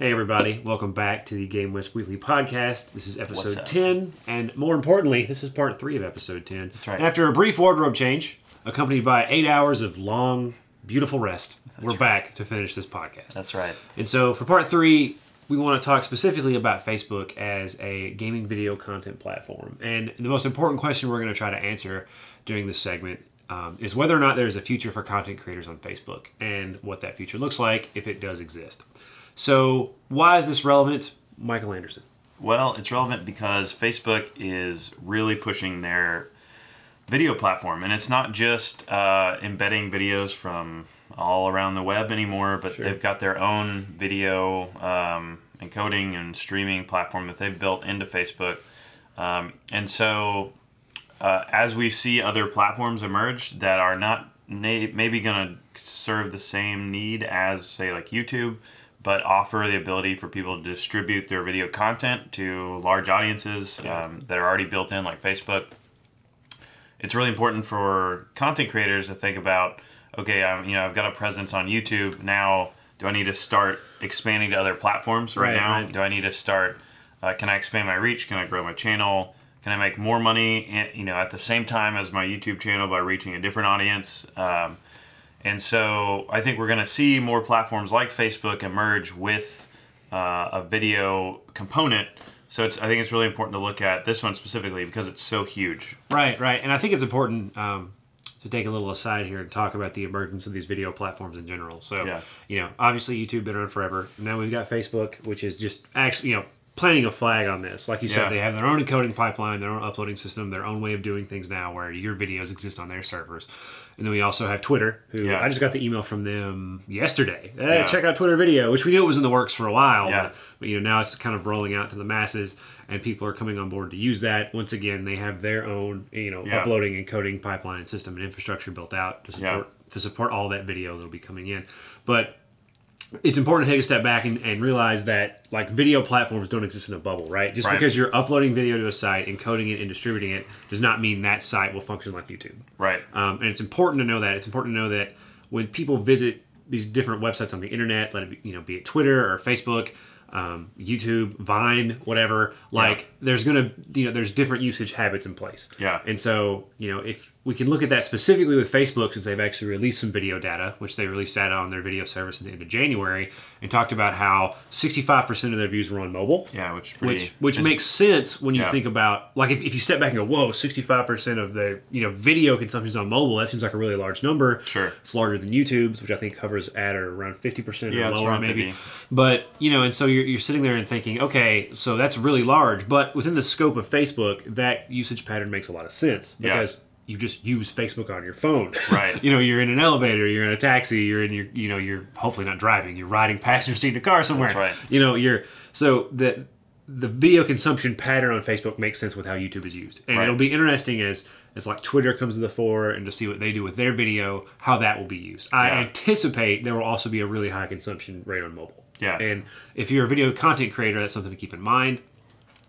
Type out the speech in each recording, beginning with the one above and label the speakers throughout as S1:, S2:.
S1: Hey everybody, welcome back to the GameWisp Weekly Podcast. This is episode 10, and more importantly, this is part 3 of episode 10.
S2: That's right.
S1: And after a brief wardrobe change, accompanied by 8 hours of long, beautiful rest, we're back to finish this podcast.
S2: That's right.
S1: And so for part 3, we want to talk specifically about Facebook as a gaming video content platform. And the most important question we're going to try to answer during this segment is whether or not there's a future for content creators on Facebook and what that future looks like if it does exist. So why is this relevant, Michael Anderson?
S2: Well, it's relevant because Facebook is really pushing their video platform. And it's not just embedding videos from all around the web anymore, but they've got their own video encoding and streaming platform that they've built into Facebook. And so as we see other platforms emerge that are not maybe going to serve the same need as, say, like YouTube, but offer the ability for people to distribute their video content to large audiences that are already built in, like Facebook. It's really important for content creators to think about, okay, I've got a presence on YouTube now. Do I need to start expanding to other platforms right now? Right. Do I need to start? Can I expand my reach? Can I grow my channel? Can I make more money, at the same time as my YouTube channel by reaching a different audience? And so I think we're going to see more platforms like Facebook emerge with a video component. So I think it's really important to look at this one specifically because it's so huge.
S1: Right. And I think it's important to take a little aside here and talk about the emergence of these video platforms in general. So, obviously YouTube been around forever. Now we've got Facebook, which is just actually, planting a flag on this. Like you said, they have their own encoding pipeline, their own uploading system, their own way of doing things now where your videos exist on their servers. And then we also have Twitter, who I just got the email from them yesterday. Hey, check out Twitter Video, which we knew it was in the works for a while. But now it's kind of rolling out to the masses, and people are coming on board to use that. Once again, they have their own, uploading and encoding pipeline system and infrastructure built out to support all that video that'll be coming in. But it's important to take a step back and realize that video platforms don't exist in a bubble, right? Just because you're uploading video to a site, encoding it and distributing it does not mean that site will function like YouTube. Right. And it's important to know that. It's important to know that when people visit these different websites on the internet, let it be it Twitter or Facebook, YouTube, Vine, whatever, there's there's different usage habits in place. And so, if we can look at that specifically with Facebook, since they've actually released some video data, which they released data on their video service at the end of January, and talked about how 65% of their views were on mobile. Yeah, which makes sense when you think about, if you step back and go, whoa, 65% of the video consumption is on mobile. That seems like a really large number. Sure, it's larger than YouTube's, which I think covers at or around 50% or lower, maybe. 50. But and so you're sitting there and thinking, okay, so that's really large, but within the scope of Facebook, that usage pattern makes a lot of sense because you just use Facebook on your phone. Right. You're in an elevator, you're in a taxi, you're in you're hopefully not driving, you're riding passenger seat in a car somewhere. That's right. So the video consumption pattern on Facebook makes sense with how YouTube is used. And it'll be interesting as like Twitter comes to the fore and to see what they do with their video, how that will be used. I anticipate there will also be a really high consumption rate on mobile. Yeah. And if you're a video content creator, that's something to keep in mind,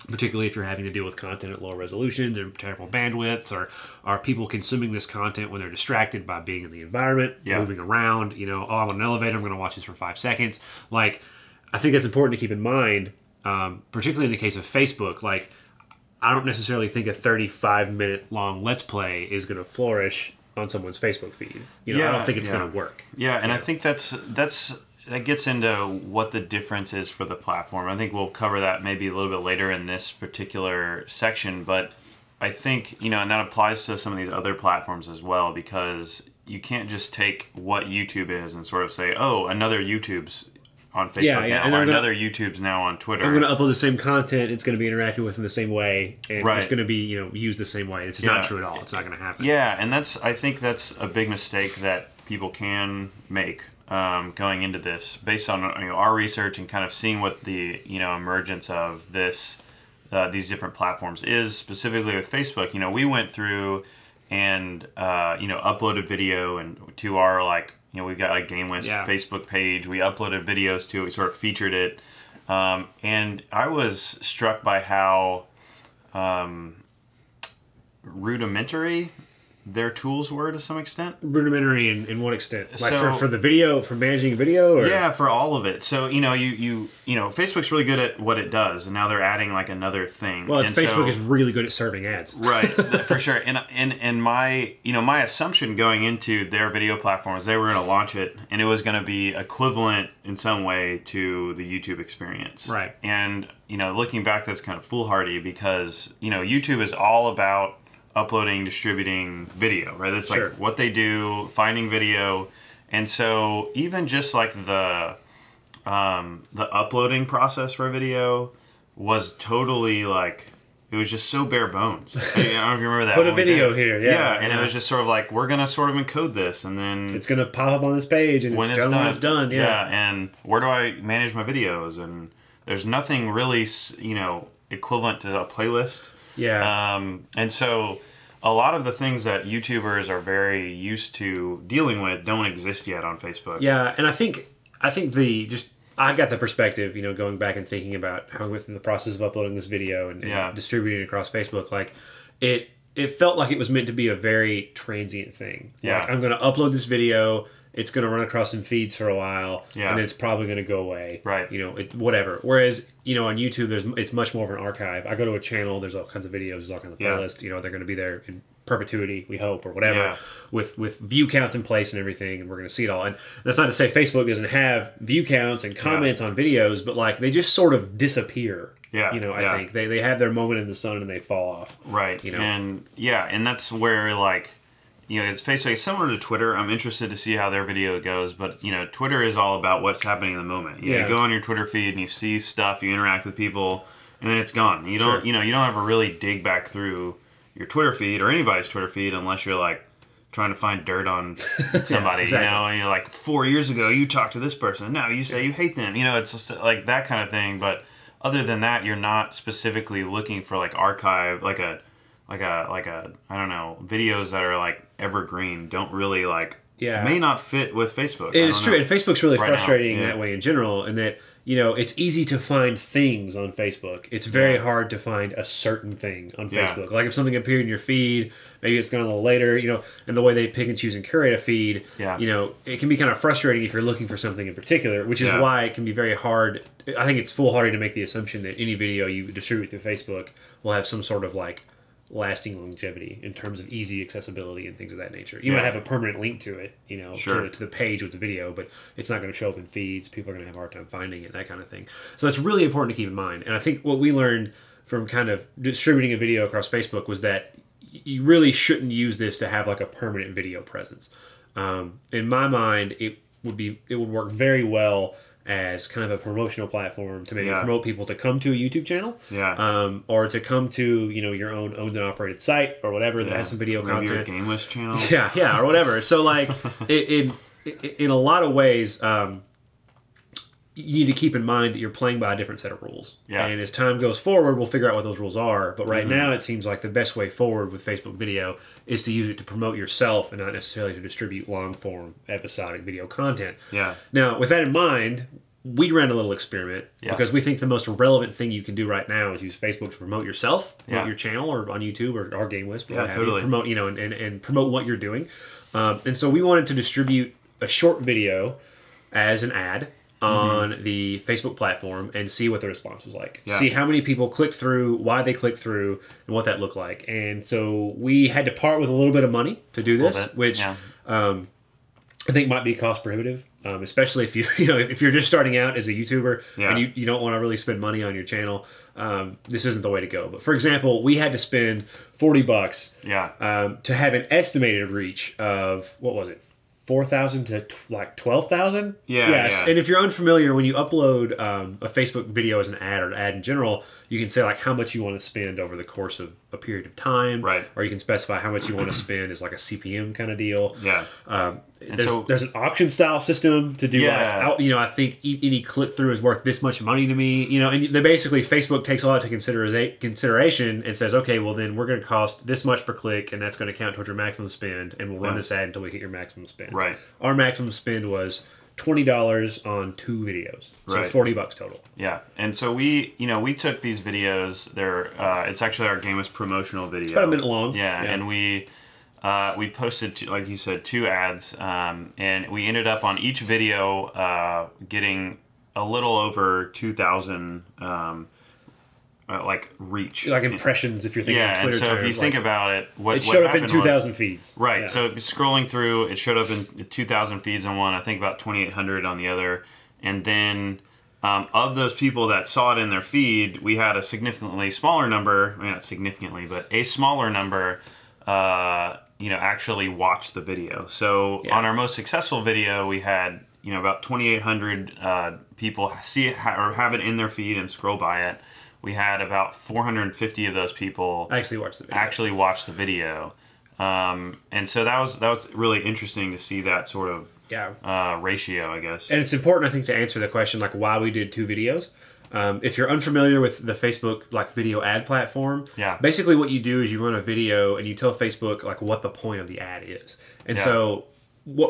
S1: particularly if you're having to deal with content at low resolutions or terrible bandwidths, or are people consuming this content when they're distracted by being in the environment, moving around, I'm on an elevator, I'm going to watch this for 5 seconds. I think that's important to keep in mind, particularly in the case of Facebook. I don't necessarily think a 35-minute long Let's Play is going to flourish on someone's Facebook feed. I don't think it's going to work. Yeah, and I think that gets into what the difference is for the platform. I think we'll cover that maybe a little bit later in this particular section, but I think, and that applies to some of these other platforms as well, because you can't just take what YouTube is and sort of say, oh, another YouTube's on Facebook now, or another YouTube's now on Twitter. I'm going to upload the same content, it's going to be interacted with in the same way, and it's going to be, used the same way. It's not true at all. It's not going to happen. Yeah, and I think that's a big mistake that people can make. Going into this, based on our research and kind of seeing what the emergence of these different platforms is, specifically with Facebook. We went through and uploaded video and to our we've got a GameWisp Facebook page. We uploaded videos to it. We sort of featured it, and I was struck by how rudimentary
S2: their tools were to some extent.
S1: Rudimentary in what extent? Like
S2: So,
S1: for the video, for managing video? Or?
S2: yeah, for all of it. So, you know, Facebook's really good at what it does, and now they're adding like another thing.
S1: Well,
S2: and
S1: Facebook is really good at serving ads.
S2: Right, for sure. And my, my assumption going into their video platform is they were going to launch it, and it was going to be equivalent in some way to the YouTube experience.
S1: Right.
S2: And, looking back, that's kind of foolhardy because, YouTube is all about uploading, distributing video, right? That's like what they do, finding video. And so even just like the uploading process for a video was totally like, it was just so bare bones. I don't know if you remember that.
S1: Put a video here,
S2: yeah. And it was just sort of like, we're going to sort of encode this, and then
S1: it's going to pop up on this page, and when it's done. Yeah.
S2: And where do I manage my videos? And there's nothing really, equivalent to a playlist.
S1: Yeah.
S2: And so a lot of the things that YouTubers are very used to dealing with don't exist yet on Facebook.
S1: Yeah, and I think I got the perspective, going back and thinking about how within the process of uploading this video and distributing it across Facebook, like it felt like it was meant to be a very transient thing.
S2: Yeah.
S1: Like, I'm going to upload this video, it's going to run across some feeds for a while, and then it's probably going to go away.
S2: Right.
S1: Whatever. Whereas, on YouTube, it's much more of an archive. I go to a channel, there's all kinds of videos, there's all kinds of playlists. They're going to be there in perpetuity, we hope, or whatever, with view counts in place and everything, and we're going to see it all. And that's not to say Facebook doesn't have view counts and comments on videos, but like they just sort of disappear. I think they have their moment in the sun and they fall off.
S2: Right. And that's where like, it's Facebook. It's similar to Twitter. I'm interested to see how their video goes, but Twitter is all about what's happening in the moment. You go on your Twitter feed and you see stuff, you interact with people, and then it's gone. You don't, you don't ever really dig back through your Twitter feed or anybody's Twitter feed unless you're like trying to find dirt on somebody.
S1: Exactly.
S2: And you're like 4 years ago you talked to this person. Now you say you hate them. It's just like that kind of thing. But other than that, you're not specifically looking for like archive, like a I don't know, videos that are like evergreen don't really like may not fit with Facebook.
S1: It's true, and Facebook's really frustrating that way in general, and that it's easy to find things on Facebook. It's very hard to find a certain thing on Facebook. Like if something appeared in your feed, maybe it's gone a little later, and the way they pick and choose and curate a feed, it can be kind of frustrating if you're looking for something in particular, which is why it can be very hard. I think it's foolhardy to make the assumption that any video you distribute through Facebook will have some sort of like lasting longevity in terms of easy accessibility and things of that nature. You might have a permanent link to it, to the page with the video, but it's not going to show up in feeds. People are going to have a hard time finding it, that kind of thing. So that's really important to keep in mind. And I think what we learned from kind of distributing a video across Facebook was that you really shouldn't use this to have like a permanent video presence. In my mind, it would work very well as kind of a promotional platform to maybe promote people to come to a YouTube channel, or to come to your own owned and operated site or whatever that has some video content.
S2: Your GameWisp channel,
S1: or whatever. So like in a lot of ways, you need to keep in mind that you're playing by a different set of rules. And as time goes forward, we'll figure out what those rules are. But right now, it seems like the best way forward with Facebook video is to use it to promote yourself and not necessarily to distribute long-form episodic video content. Now, with that in mind, we ran a little experiment because we think the most relevant thing you can do right now is use Facebook to promote yourself, promote your channel, or on YouTube or GameWisp, or what have you, promote and promote what you're doing. And so we wanted to distribute a short video as an ad on the Facebook platform and see what the response was like. See how many people clicked through, why they clicked through, and what that looked like. And so we had to part with a little bit of money to do this, which I think might be cost prohibitive, especially if if you're just starting out as a YouTuber and you don't want to really spend money on your channel. This isn't the way to go. But for example, we had to spend $40 to have an estimated reach of, what was it, 4,000 to like 12,000. And if you're unfamiliar, when you upload a Facebook video as an ad or an ad in general, you can say like how much you want to spend over the course of a period of time, or you can specify how much you want to spend as like a CPM kind of deal. There's an auction style system to do I think any click through is worth this much money to me, and basically Facebook takes a lot into consideration and says, okay, well then we're going to cost this much per click, and that's going to count towards your maximum spend, and we'll run this ad until we hit your maximum spend. Our maximum spend was $20 on 2 videos, so $40 total.
S2: And so we took these videos. They're it's actually our GameWisp promotional video.
S1: It's about a minute long.
S2: And we we posted, like you said, 2 ads, and we ended up on each video getting a little over 2,000 like reach,
S1: like impressions. If you're thinking
S2: yeah,
S1: Twitter
S2: and so if you think about it,
S1: it showed up in 2,000 feeds,
S2: right?
S1: Yeah.
S2: So scrolling through, it showed up in 2,000 feeds on one. I think about 2,800 on the other, and then of those people that saw it in their feed, we had a significantly smaller number. I mean, not significantly, but a smaller number. Actually watched the video. So on our most successful video, we had about 2,800 people see it or have it in their feed and scroll by it. We had about 450 of those people
S1: actually watch the video.
S2: And so that was really interesting to see that sort of ratio, I guess.
S1: And it's important, I think, to answer the question like why we did 2 videos. If you're unfamiliar with the Facebook like video ad platform, basically what you do is you run a video and you tell Facebook like what the point of the ad is. And so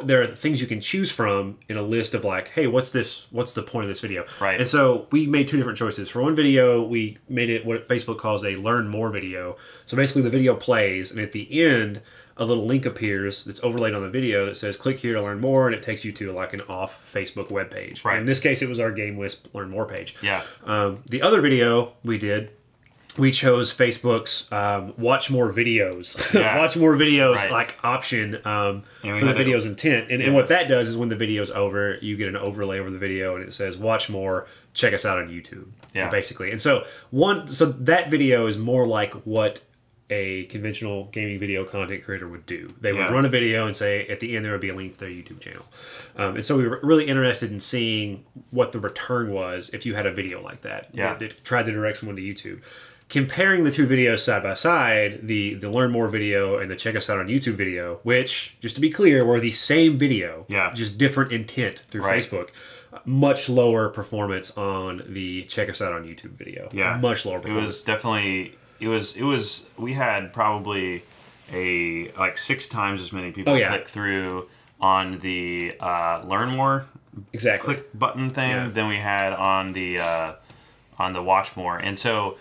S1: there are things you can choose from in a list of like, hey, what's the point of this video?
S2: Right.
S1: And so we made 2 different choices. For one video, we made it what Facebook calls a learn more video. So basically the video plays, and at the end, a little link appears that's overlaid on the video that says click here to learn more, and it takes you to like an off Facebook webpage.
S2: Right.
S1: In this case, it was our GameWisp learn more page.
S2: Yeah.
S1: The other video we chose Facebook's watch more videos, watch more videos like option for the video's intent. And what that does is when the video's over, you get an overlay over the video and it says watch more, check us out on YouTube, basically. And so that video is more like what a conventional gaming video content creator would do. They would run a video and say at the end there would be a link to their YouTube channel. And so we were really interested in seeing what the return was if you had a video like that that tried to direct someone to YouTube. Comparing the 2 videos side by side, the Learn More video and the Check Us Out on YouTube video, which, just to be clear, were the same video, just different intent through Facebook. Much lower performance on the Check Us Out on YouTube video. Yeah, much lower performance.
S2: It was definitely... we had probably like 6 times as many people click through on the Learn More click button thing than we had on the Watch More. And so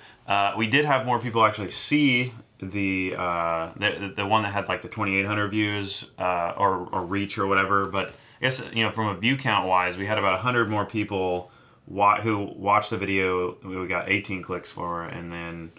S2: we did have more people actually see the one that had like the 2,800 views or reach or whatever. But I guess from a view count wise, we had about 100 more people who watched the video. We got 18 clicks for, and then.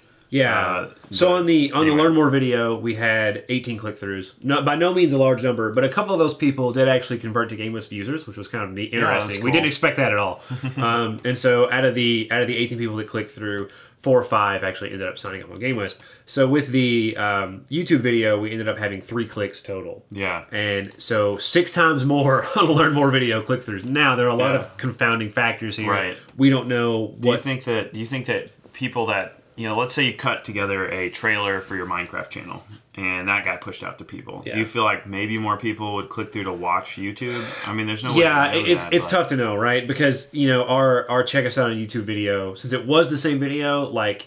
S1: So on the Learn More video, we had 18 click-throughs. By no means a large number, but a couple of those people did actually convert to GameWisp users, which was kind of neat, interesting. Cool. We didn't expect that at all. And so out of the 18 people that clicked through, 4 or 5 actually ended up signing up on GameWisp. So with the YouTube video, we ended up having 3 clicks total. Yeah. And so 6 times more on a Learn More video click-throughs. Now there are a lot of confounding factors here. Right. We don't know what.
S2: Do you think that people that let's say you cut together a trailer for your Minecraft channel and that got pushed out to people. Do you feel like maybe more people would click through to watch YouTube? I mean, there's no way to know
S1: it's tough to know, right? Because, our Check Us Out on YouTube video, since it was the same video, like,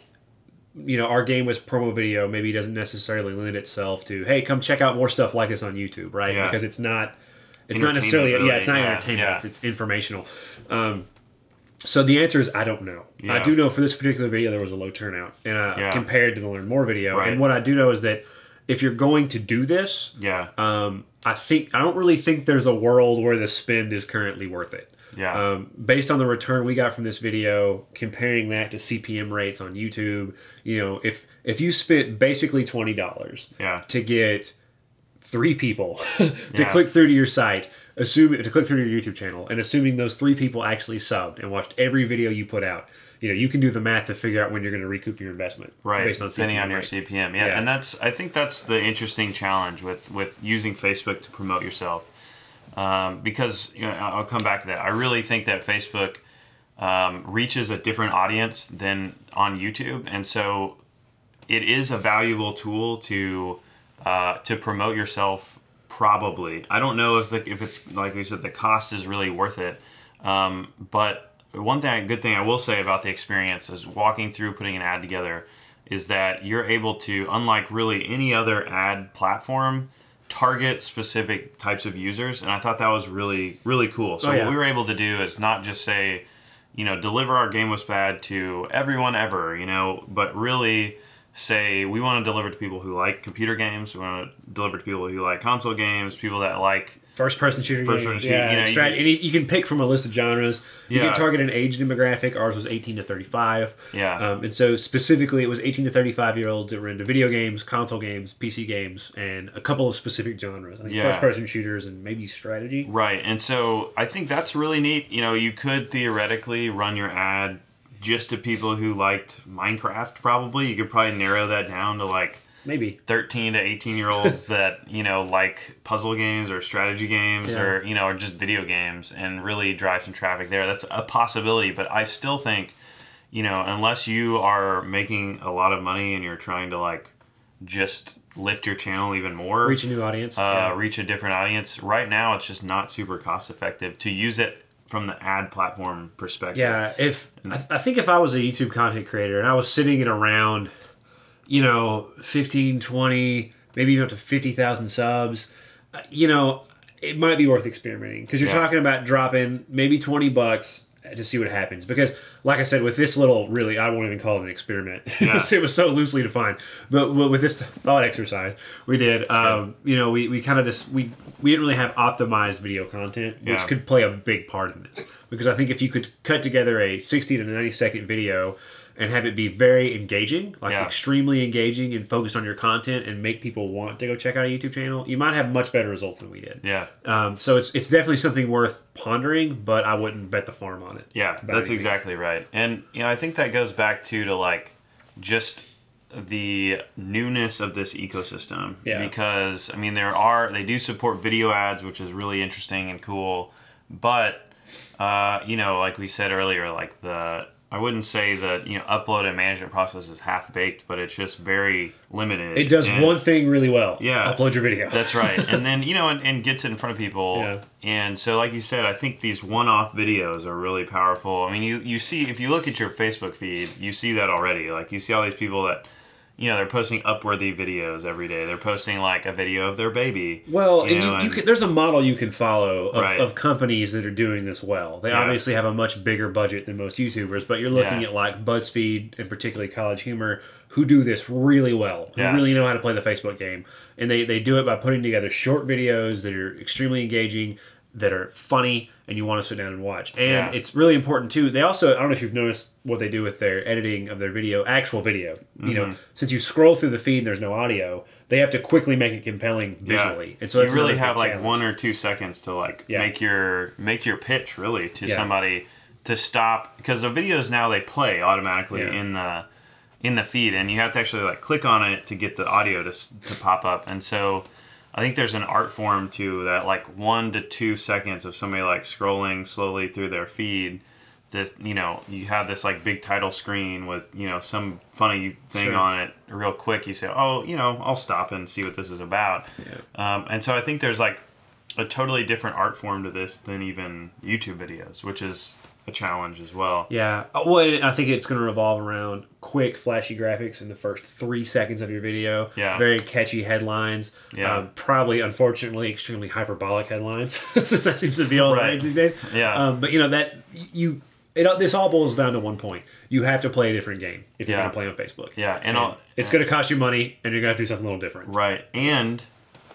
S1: our GameWisp promo video maybe doesn't necessarily lend itself to, hey, come check out more stuff like this on YouTube, right? Because it's not necessarily, really. It's not entertainment, it's informational. So the answer is I don't know. I do know for this particular video there was a low turnout compared to the Learn More video. Right. And what I do know is that if you're going to do this, I don't really think there's a world where the spend is currently worth it. Based on the return we got from this video, comparing that to CPM rates on YouTube, if you spent basically $20 to get 3 people to click through to your site, to click through to your YouTube channel, and assuming those 3 people actually subbed and watched every video you put out, you can do the math to figure out when you're going to recoup your investment, based on
S2: depending
S1: CPM
S2: on your
S1: rates.
S2: CPM. And I think that's the interesting challenge with using Facebook to promote yourself, because I'll come back to that. I really think that Facebook reaches a different audience than on YouTube, and so it is a valuable tool to promote yourself. Probably. I don't know if it's like we said, the cost is really worth it. But good thing I will say about the experience is walking through putting an ad together is that you're able to, unlike really any other ad platform, target specific types of users. And I thought that was really, really cool. So what we were able to do is not just say, deliver our GameWisp ad to everyone ever, but really say we want to deliver to people who like computer games, we want to deliver to people who like console games, people that like
S1: first-person shooter games. Yeah, you can pick from a list of genres. You can target an age demographic. Ours was 18 to 35.
S2: Yeah.
S1: And so specifically, it was 18 to 35-year-olds that were into video games, console games, PC games, and a couple of specific genres. I think first-person shooters and maybe strategy.
S2: Right. And so I think that's really neat. You know, you could theoretically run your ad just to people who liked Minecraft, probably. You could probably narrow that down to like
S1: maybe
S2: 13 to 18-year-olds that, you know, like puzzle games or strategy games or, you know, or just video games and really drive some traffic there. That's a possibility, but I still think, you know, unless you are making a lot of money and you're trying to like just lift your channel even more,
S1: reach a new audience,
S2: reach a different audience, right now it's just not super cost effective to use it from the ad platform perspective.
S1: Yeah, I think if I was a YouTube content creator and I was sitting at around, you know, 15, 20, maybe even up to 50,000 subs, you know, it might be worth experimenting because you're talking about dropping maybe $20 to see what happens. Because, like I said, with this little, really, I won't even call it an experiment. Yeah. It was so loosely defined. But with this thought exercise we did, you know, we kind of just, we didn't really have optimized video content, which could play a big part in this. Because I think if you could cut together a 60 to 90 second video and have it be very engaging, like extremely engaging and focused on your content and make people want to go check out a YouTube channel, you might have much better results than we did.
S2: Yeah.
S1: So it's definitely something worth pondering, but I wouldn't bet the farm on it.
S2: Yeah, that's exactly right. And, you know, I think that goes back to like just the newness of this ecosystem. Yeah. Because, I mean, they do support video ads, which is really interesting and cool, but, you know, like we said earlier, like I wouldn't say that, you know, upload and management process is half-baked, but it's just very limited.
S1: It does one thing really well.
S2: Yeah.
S1: Upload your video.
S2: That's right. And then, you know, and gets it in front of people. Yeah. And so, like you said, I think these one-off videos are really powerful. I mean, you see, if you look at your Facebook feed, you see that already. Like, you see all these people that, you know, they're posting Upworthy videos every day. They're posting, like, a video of their baby.
S1: Well, there's a model you can follow of companies that are doing this well. They obviously have a much bigger budget than most YouTubers, but you're looking at, like, BuzzFeed and particularly College Humor, who do this really well, who really know how to play the Facebook game. And they do it by putting together short videos that are extremely engaging, that are funny, and you want to sit down and watch. And it's really important, too. They also, I don't know if you've noticed what they do with their editing of their video, actual video. Mm-hmm. You know, since you scroll through the feed and there's no audio, they have to quickly make it compelling visually. Yeah.
S2: And so you really have like 1 or 2 seconds to like make your pitch really to somebody to stop, because the videos now they play automatically in the feed, and you have to actually like click on it to get the audio to pop up. And so I think there's an art form to that, like 1 to 2 seconds of somebody like scrolling slowly through their feed. That, you know, you have this like big title screen with, you know, some funny thing on it real quick. You say, oh, you know, I'll stop and see what this is about. Yeah. And so I think there's like a totally different art form to this than even YouTube videos, which is a challenge as well.
S1: Yeah. Well, I think it's going to revolve around quick, flashy graphics in the first 3 seconds of your video. Yeah. Very catchy headlines. Yeah. Probably, unfortunately, extremely hyperbolic headlines, since that seems to be all the rage these days. Yeah. But, you know, this all boils down to one point. You have to play a different game if you're going to play on Facebook.
S2: Yeah. And
S1: it's going to cost you money, and you're going to have to do something a little different.
S2: Right. And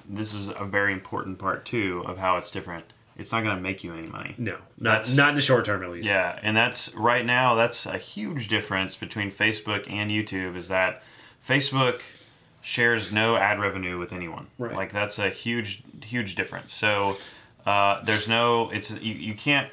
S2: this is a very important part, too, of how it's different. It's not going to make you any money.
S1: No, not in the short term at least.
S2: Yeah, and that's right now. That's a huge difference between Facebook and YouTube. Is that Facebook shares no ad revenue with anyone. Right. Like that's a huge difference. So there's no. You can't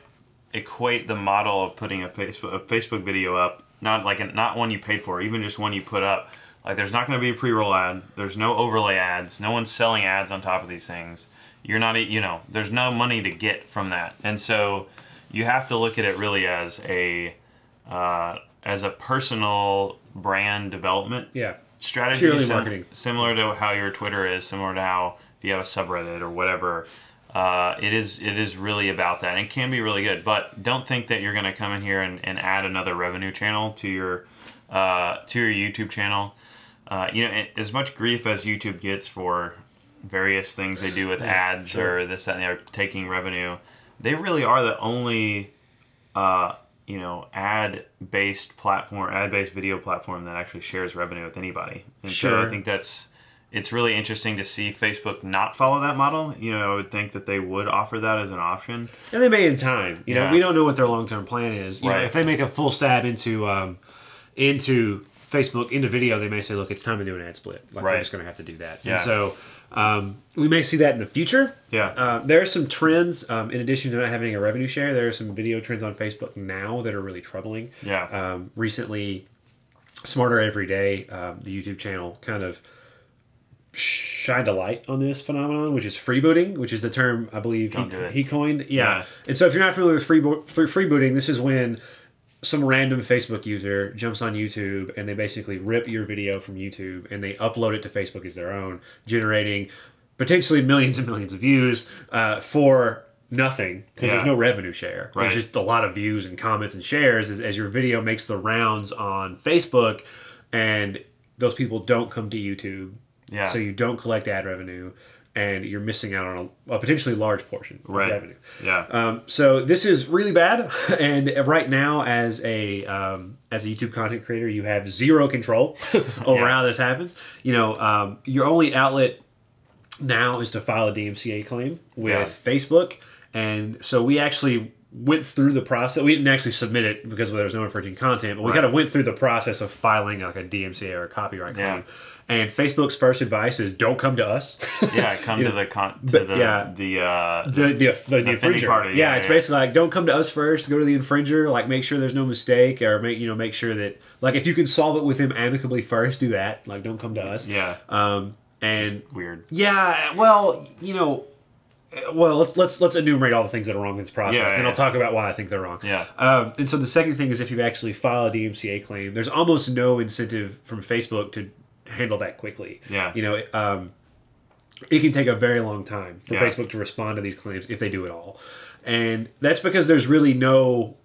S2: equate the model of putting a Facebook video up. Not one you paid for, even just one you put up. Like there's not going to be a pre-roll ad. There's no overlay ads. No one's selling ads on top of these things. You're not, you know, there's no money to get from that. And so you have to look at it really as a personal brand development strategy.
S1: Purely marketing.
S2: Similar to how your Twitter is, similar to how if you have a subreddit or whatever. It is really about that. And it can be really good. But don't think that you're going to come in here and add another revenue channel to your YouTube channel. You know, as much grief as YouTube gets for various things they do with ads or this, that, and they're taking revenue, they really are the only you know, ad-based platform, ad-based video platform that actually shares revenue with anybody. And so I think it's really interesting to see Facebook not follow that model. You know, I would think that they would offer that as an option.
S1: And they may in time. You know, we don't know what their long-term plan is. You know, if they make a full stab into Facebook, into video, they may say, look, it's time to do an ad split. Like, we're just going to have to do that. Yeah. And so we may see that in the future.
S2: Yeah.
S1: There are some trends, in addition to not having a revenue share, there are some video trends on Facebook now that are really troubling.
S2: Yeah.
S1: Recently, Smarter Every Day, the YouTube channel, kind of shined a light on this phenomenon, which is freebooting, which is the term I believe he coined. Yeah. And so if you're not familiar with freebooting, this is when some random Facebook user jumps on YouTube and they basically rip your video from YouTube and they upload it to Facebook as their own, generating potentially millions and millions of views for nothing, because there's no revenue share. There's just a lot of views and comments and shares as your video makes the rounds on Facebook, and those people don't come to YouTube. Yeah. So you don't collect ad revenue, and you're missing out on a potentially large portion of revenue.
S2: Yeah.
S1: So this is really bad, and right now, as a YouTube content creator, you have zero control over how this happens. You know, your only outlet now is to file a DMCA claim with Facebook, and so we actually went through the process. We didn't actually submit it because there was no infringing content, but we kind of went through the process of filing like a DMCA or a copyright claim. And Facebook's first advice is don't come to us.
S2: Come to the
S1: infringer party. It's basically like don't come to us first. Go to the infringer. Like make sure there's no mistake, or make sure that like if you can solve it with him amicably first, do that. Like don't come to us. And
S2: weird.
S1: Yeah. Well, you know. Well, let's enumerate all the things that are wrong with this process. Then I'll talk about why I think they're wrong. And so the second thing is if you actually file a DMCA claim, there's almost no incentive from Facebook to handle that quickly. You know, it can take a very long time for Facebook to respond to these claims if they do at all, and that's because there's really no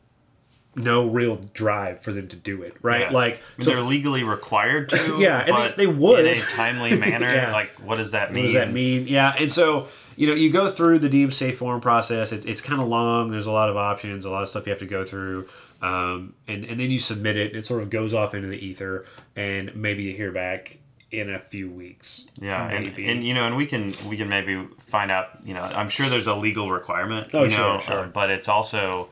S1: real drive for them to do it, right? Like
S2: so they're legally required to.
S1: And they would
S2: in a timely manner. Like, what does that mean?
S1: What does that mean? Yeah, and so. You know, you go through the DMCA form process. It's kind of long. There's a lot of options, a lot of stuff you have to go through, and then you submit it. It sort of goes off into the ether, and maybe you hear back in a few weeks.
S2: And you know, and we can maybe find out. You know, I'm sure there's a legal requirement.
S1: Sure.
S2: But it's also,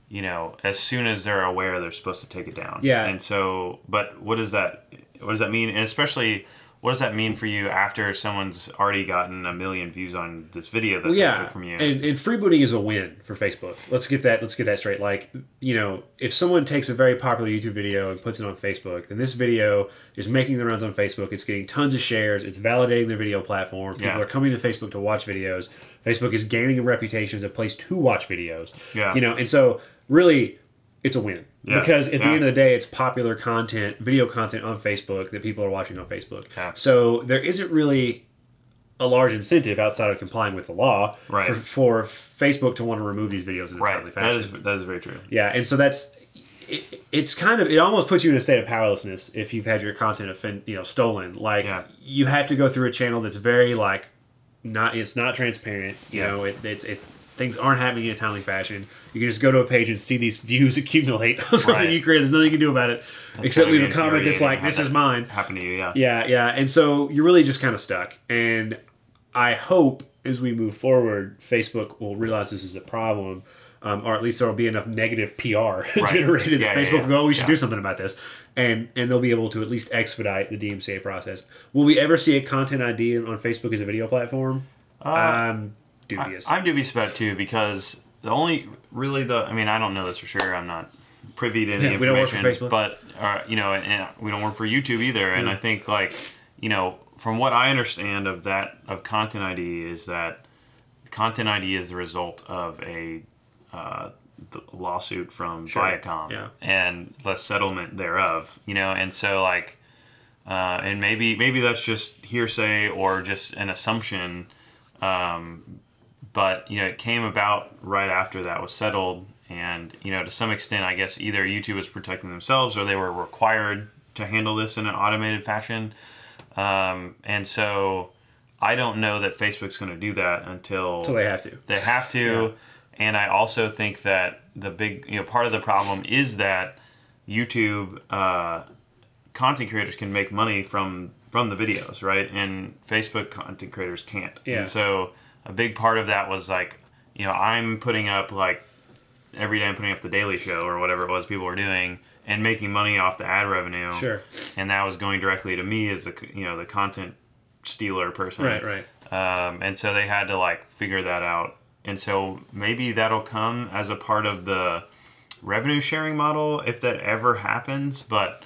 S2: you know, as soon as they're aware, they're supposed to take it down. And so, but what does that mean? And especially, what does that mean for you after someone's already gotten 1 million views on this video that they took from you?
S1: And freebooting is a win for Facebook. Let's get that straight. Like, you know, if someone takes a very popular YouTube video and puts it on Facebook, then this video is making the rounds on Facebook. It's getting tons of shares. It's validating their video platform. People are coming to Facebook to watch videos. Facebook is gaining a reputation as a place to watch videos. You know, and so really, it's a win. Because at the end of the day, it's popular content, video content on Facebook that people are watching on Facebook. So there isn't really a large incentive outside of complying with the law for Facebook to want to remove these videos in a timely fashion.
S2: That is very true.
S1: And so it's kind of, it almost puts you in a state of powerlessness if you've had your content stolen. Like you have to go through a channel that's very like it's not transparent. You know, it's things aren't happening in a timely fashion. You can just go to a page and see these views accumulate on something you create. There's nothing you can do about it except leave a comment that's like, this is mine.
S2: Happen to you,
S1: Yeah. And so you're really just kind of stuck. And I hope as we move forward, Facebook will realize this is a problem, or at least there will be enough negative PR generated that Facebook will go, we should do something about this. And they'll be able to at least expedite the DMCA process. Will we ever see a content ID on Facebook as a video platform? Dubious.
S2: I'm dubious about it too, because I mean, I don't know this for sure. I'm not privy to any information.
S1: We don't work for Facebook.
S2: But, you know, and we don't work for YouTube either. And I think, like, you know, from what I understand of Content ID is that Content ID is the result of a lawsuit from Viacom and the settlement thereof, you know, and so, like, and maybe that's just hearsay or just an assumption, but, you know, it came about right after that was settled. And, you know, to some extent, I guess either YouTube was protecting themselves or they were required to handle this in an automated fashion. And so I don't know that Facebook's going to do that until
S1: they have to.
S2: They have to. And I also think that the big, part of the problem is that YouTube content creators can make money from the videos, right? And Facebook content creators can't.
S1: Yeah.
S2: And so a big part of that was like, I'm putting up like every day I'm putting up the Daily Show or whatever it was people were doing and making money off the ad revenue.
S1: Sure.
S2: And that was going directly to me as the content stealer person.
S1: Right.
S2: And so they had to like figure that out. And so maybe that'll come as a part of the revenue sharing model if that ever happens. But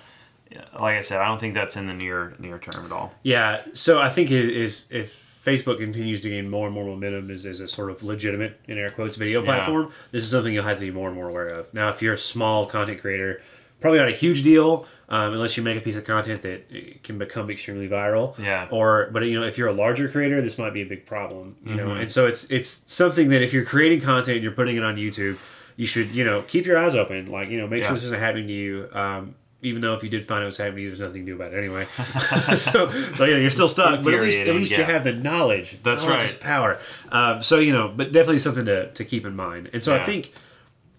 S2: like I said, I don't think that's in the near term at all.
S1: Yeah. So I think it is if Facebook continues to gain more and more momentum as a sort of legitimate, in air quotes, video platform, this is something you'll have to be more and more aware of. Now, if you're a small content creator, probably not a huge deal, unless you make a piece of content that can become extremely viral.
S2: Yeah.
S1: But if you're a larger creator, this might be a big problem. You know, and so it's something that if you're creating content and you're putting it on YouTube, you should keep your eyes open. Like make sure this isn't happening to you. Even though if you did find it was happening to you, there's nothing new about it anyway. so you're still stuck, but at least you have the knowledge.
S2: That's
S1: knowledge
S2: right.
S1: is power. But definitely something to keep in mind. And so I think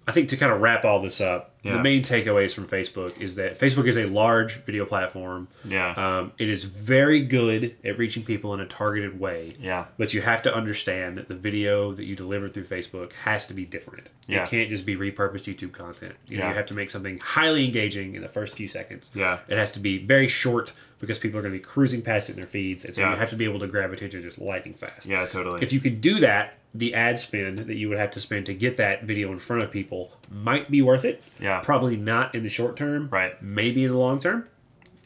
S1: to kind of wrap all this up, the main takeaways from Facebook is that Facebook is a large video platform.
S2: Yeah.
S1: It is very good at reaching people in a targeted way.
S2: Yeah.
S1: But you have to understand that the video that you deliver through Facebook has to be different.
S2: Yeah.
S1: It can't just be repurposed YouTube content. You have to make something highly engaging in the first few seconds.
S2: Yeah.
S1: It has to be very short because people are going to be cruising past it in their feeds. And so you have to be able to grab attention just lightning fast.
S2: Yeah, totally.
S1: If you could do that, the ad spend that you would have to spend to get that video in front of people might be worth it.
S2: Yeah.
S1: Probably not in the short term.
S2: Right.
S1: Maybe in the long term.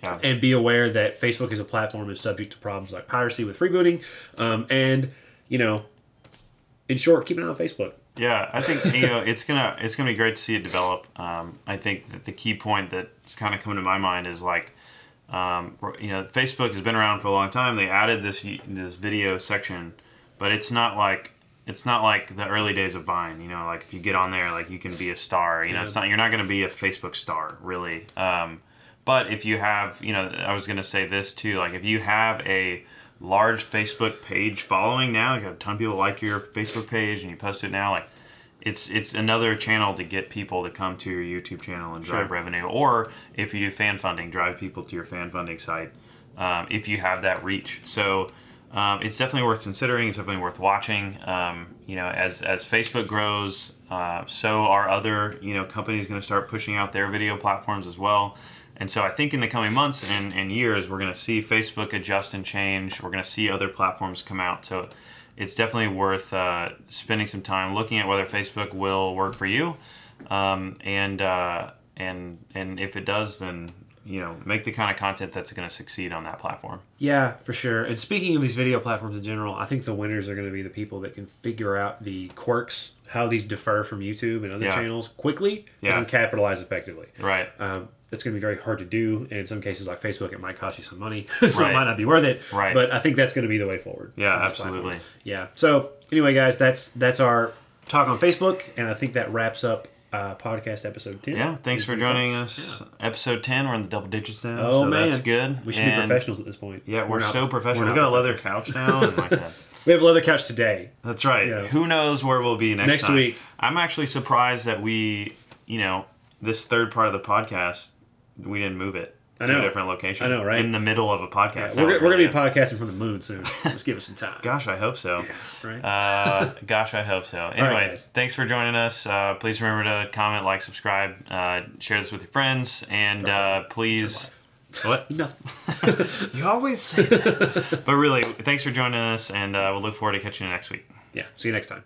S2: Yeah.
S1: And be aware that Facebook as a platform is subject to problems like piracy with freebooting. In short, keep an eye on Facebook.
S2: Yeah, I think it's gonna be great to see it develop. I think that the key point that's kind of coming to my mind is like, Facebook has been around for a long time. They added this video section, but it's not like the early days of Vine. Like if you get on there, like you can be a star. You're not going to be a Facebook star really. But if you have, I was going to say this too. Like if you have a large Facebook page following now, you got a ton of people like your Facebook page and you post it now, like it's another channel to get people to come to your YouTube channel and drive revenue. Or if you do fan funding, drive people to your fan funding site if you have that reach. So it's definitely worth considering. It's definitely worth watching. As Facebook grows, so are other companies going to start pushing out their video platforms as well. And so I think in the coming months and years, we're going to see Facebook adjust and change. We're going to see other platforms come out. So it's definitely worth spending some time looking at whether Facebook will work for you. And if it does, then make the kind of content that's going to succeed on that platform.
S1: Yeah, for sure. And speaking of these video platforms in general, I think the winners are going to be the people that can figure out the quirks, how these differ from YouTube and other channels quickly and capitalize effectively.
S2: Right.
S1: It's going to be very hard to do. And in some cases like Facebook, it might cost you some money. So it might not be worth it.
S2: Right.
S1: But I think that's going to be the way forward.
S2: Yeah, absolutely.
S1: Yeah. So anyway, guys, that's our talk on Facebook. And I think that wraps up podcast episode 10.
S2: Yeah, thanks for joining us. Episode 10, we're in the double digits now.
S1: Oh,
S2: so
S1: man.
S2: that's good.
S1: We should be professionals at this point.
S2: Yeah, we're so professional. We got a leather couch now. And like that.
S1: We have a leather couch today.
S2: That's right. Yeah. Who knows where we'll be next time.
S1: Week.
S2: I'm actually surprised that we, this third part of the podcast, we didn't move it to a different location.
S1: I know, right?
S2: In the middle of a podcast.
S1: Yeah, we're going to be podcasting from the moon soon. Just give us some time.
S2: Gosh, I hope so.
S1: Yeah, right?
S2: Gosh, I hope so. Anyway, thanks for joining us. Please remember to comment, like, subscribe, share this with your friends, and please... What?
S1: Nothing.
S2: You always say that. But really, thanks for joining us, and we'll look forward to catching you next week.
S1: Yeah, see you next time.